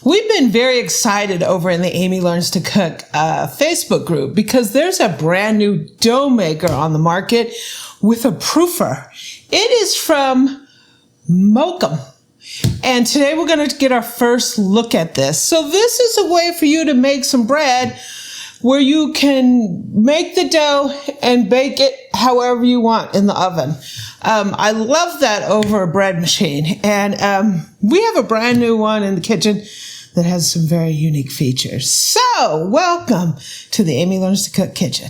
We've been very excited over in the Amy Learns to Cook Facebook group because there's a brand new dough maker on the market with a proofer. It is from MOKKOM. And today we're going to get our first look at this. So this is a way for you to make some bread where you can make the dough and bake it however you want in the oven. I love that over a bread machine. And we have a brand new one in the kitchen that has some very unique features. So welcome to the Amy Learns to Cook kitchen.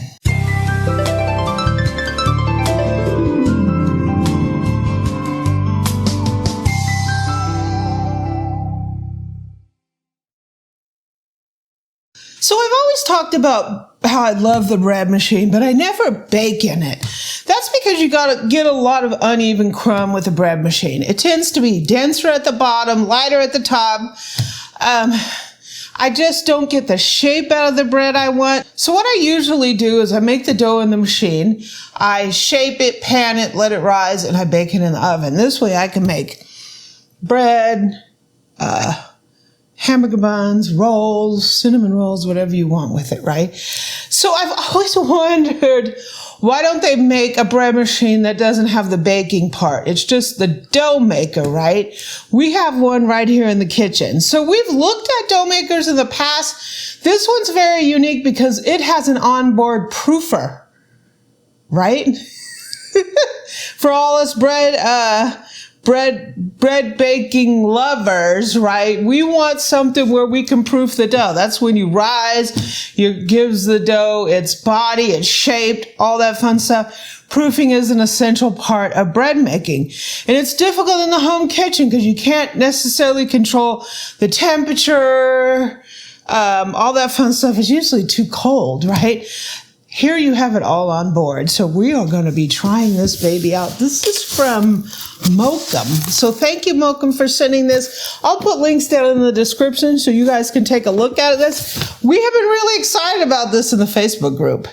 So I've always talked about how I love the bread machine, but I never bake in it. That's because you gotta get a lot of uneven crumb with the bread machine. It tends to be denser at the bottom, lighter at the top. I just don't get the shape out of the bread I want. So what I usually do is I make the dough in the machine, I shape it, pan it, let it rise, and I bake it in the oven. This way I can make bread, hamburger buns, rolls, cinnamon rolls, whatever you want with it, right? So I've always wondered, why don't they make a bread machine that doesn't have the baking part? It's just the dough maker, right? We have one right here in the kitchen. So we've looked at dough makers in the past. This one's very unique because it has an onboard proofer, right? For all us bread baking lovers, right? We want something where we can proof the dough. That's when you rise, it gives the dough its body, its shape, all that fun stuff. Proofing is an essential part of bread making. And it's difficult in the home kitchen because you can't necessarily control the temperature, all that fun stuff is usually too cold, right? Here you have it all on board. So we are going to be trying this baby out. This is from MOKKOM. So thank you, MOKKOM, for sending this. I'll put links down in the description so you guys can take a look at this. We have been really excited about this in the Facebook group.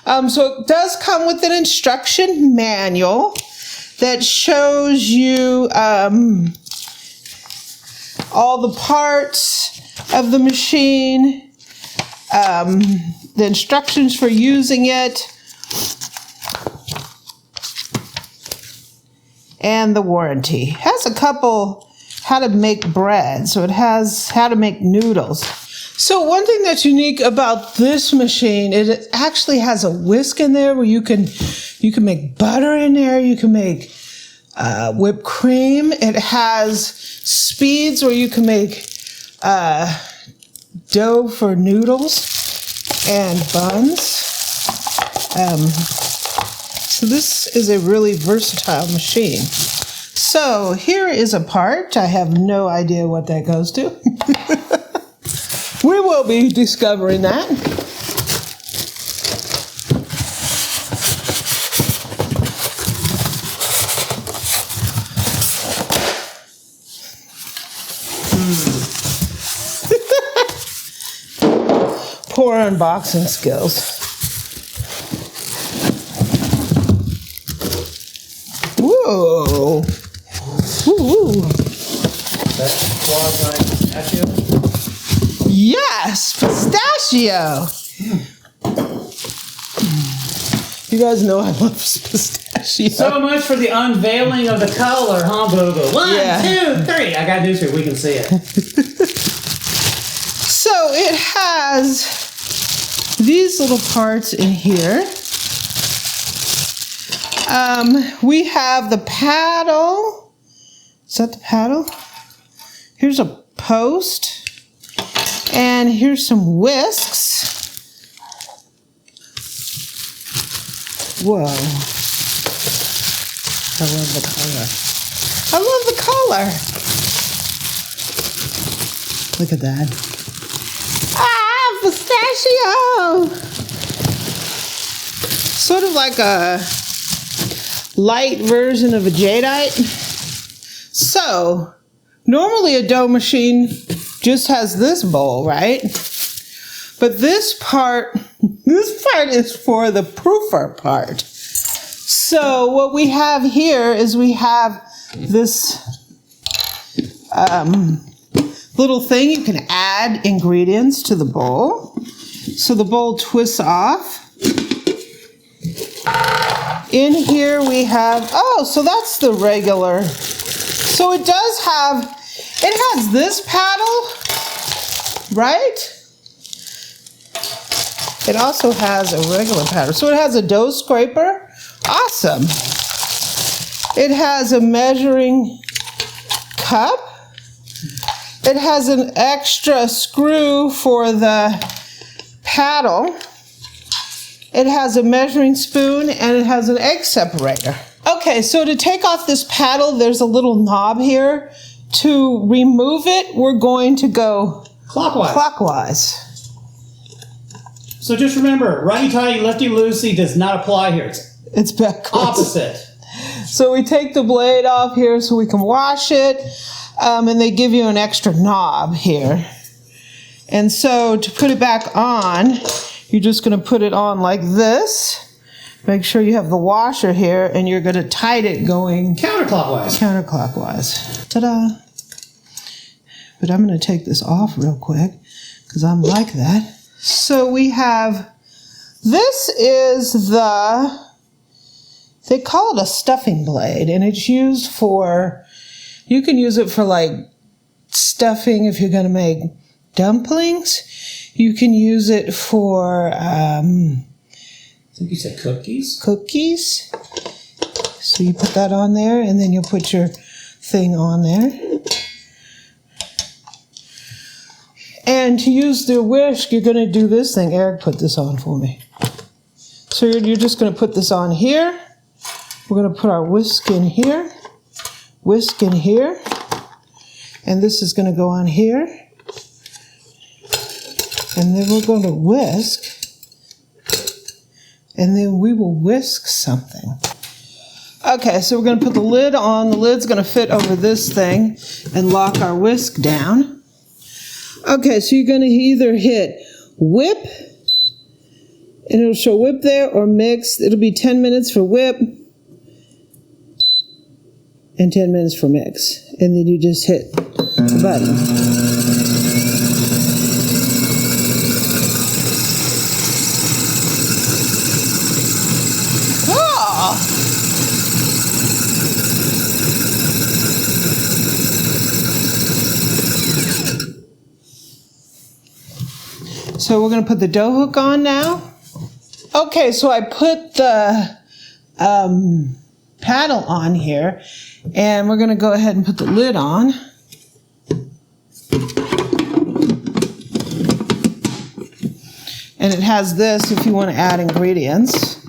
So it does come with an instruction manual that shows you all the parts of the machine, the instructions for using it, and the warranty. It has a couple how to make bread, so it has how to make noodles. So one thing that's unique about this machine is it actually has a whisk in there where you can make butter in there, you can make whipped cream. It has speeds where you can make dough for noodles and buns. So this is a really versatile machine. So here is a part. I have no idea what that goes to. We will be discovering that. Poor unboxing skills. Whoa. Ooh. That's quasi-pistachio? Yes, pistachio. You guys know I love pistachio. So much for the unveiling of the color, huh, Boo-Boo? 1, 2, 3. I got news here. We can see it. So it has these little parts in here. We have the paddle. Is that the paddle? Here's a post. And here's some whisks. Whoa. I love the color. I love the color. Look at that. Ah, pistachio! Sort of like a light version of a jadeite. So, normally a dough machine just has this bowl, right? But this part is for the proofer part. So what we have here is we have this little thing. You can add ingredients to the bowl. So the bowl twists off. In here we have, oh, so that's the regular. So it does have, it has this paddle, right? It also has a regular paddle. So it has a dough scraper. Awesome. It has a measuring cup. It has an extra screw for the paddle. It has a measuring spoon and it has an egg separator. Okay, so to take off this paddle, there's a little knob here. To remove it, we're going to go clockwise. So just remember, righty-tighty, lefty-loosey does not apply here. It's backwards. Opposite. So we take the blade off here so we can wash it. And they give you an extra knob here. And so to put it back on, you're just going to put it on like this. Make sure you have the washer here, and you're going to tighten it going counterclockwise. Ta-da! But I'm going to take this off real quick because I'm like that. So we have, this is they call it a stuffing blade, and it's used for, you can use it for like stuffing if you're going to make dumplings. You can use it for, I think you said cookies. Cookies. So you put that on there, and then you'll put your thing on there. And to use the whisk, you're going to do this thing. Eric put this on for me. So you're just going to put this on here. We're going to put our whisk in here. Whisk in here. And this is going to go on here. And then we're going to whisk. And then we will whisk something. Okay, so we're going to put the lid on. The lid's going to fit over this thing and lock our whisk down. Okay, so you're going to either hit whip, and it'll show whip there, or mix. It'll be 10 minutes for whip and 10 minutes for mix. And then you just hit the button. So we're going to put the dough hook on now. Okay, so I put the paddle on here, and we're going to go ahead and put the lid on. And it has this if you want to add ingredients.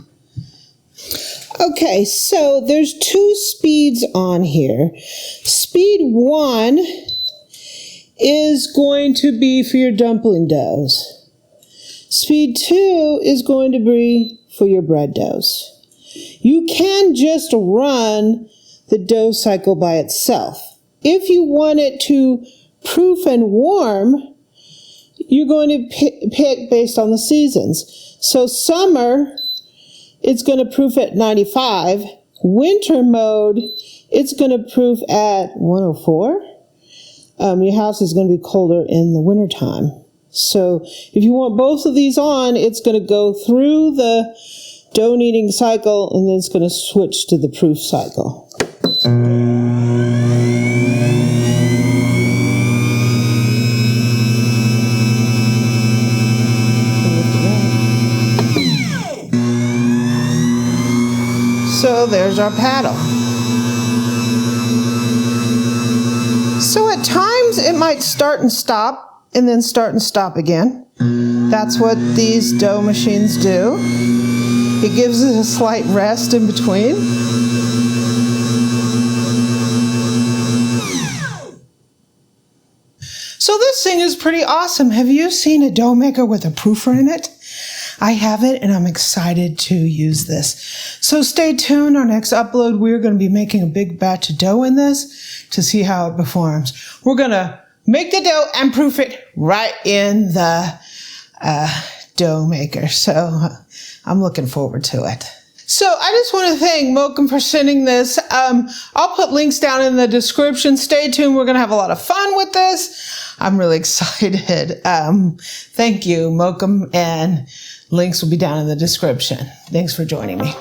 Okay, so there's 2 speeds on here. Speed 1 is going to be for your dumpling doughs. Speed 2 is going to be for your bread doughs. You can just run the dough cycle by itself. If you want it to proof and warm, you're going to pick based on the seasons. So summer, it's going to proof at 95. Winter mode, it's going to proof at 104. Your house is going to be colder in the wintertime. So if you want both of these on, it's going to go through the dough kneading cycle, and then it's going to switch to the proof cycle. So there's our paddle. So at times it might start and stop, and then start and stop again. That's what these dough machines do. It gives it a slight rest in between. So this thing is pretty awesome. Have you seen a dough maker with a proofer in it? I have it, and I'm excited to use this. So stay tuned. Our next upload, we're going to be making a big batch of dough in this to see how it performs. We're going to make the dough and proof it right in the dough maker. So I'm looking forward to it. So I just want to thank MOKKOM for sending this. I'll put links down in the description. Stay tuned. We're going to have a lot of fun with this. I'm really excited. Thank you, MOKKOM, and links will be down in the description. Thanks for joining me.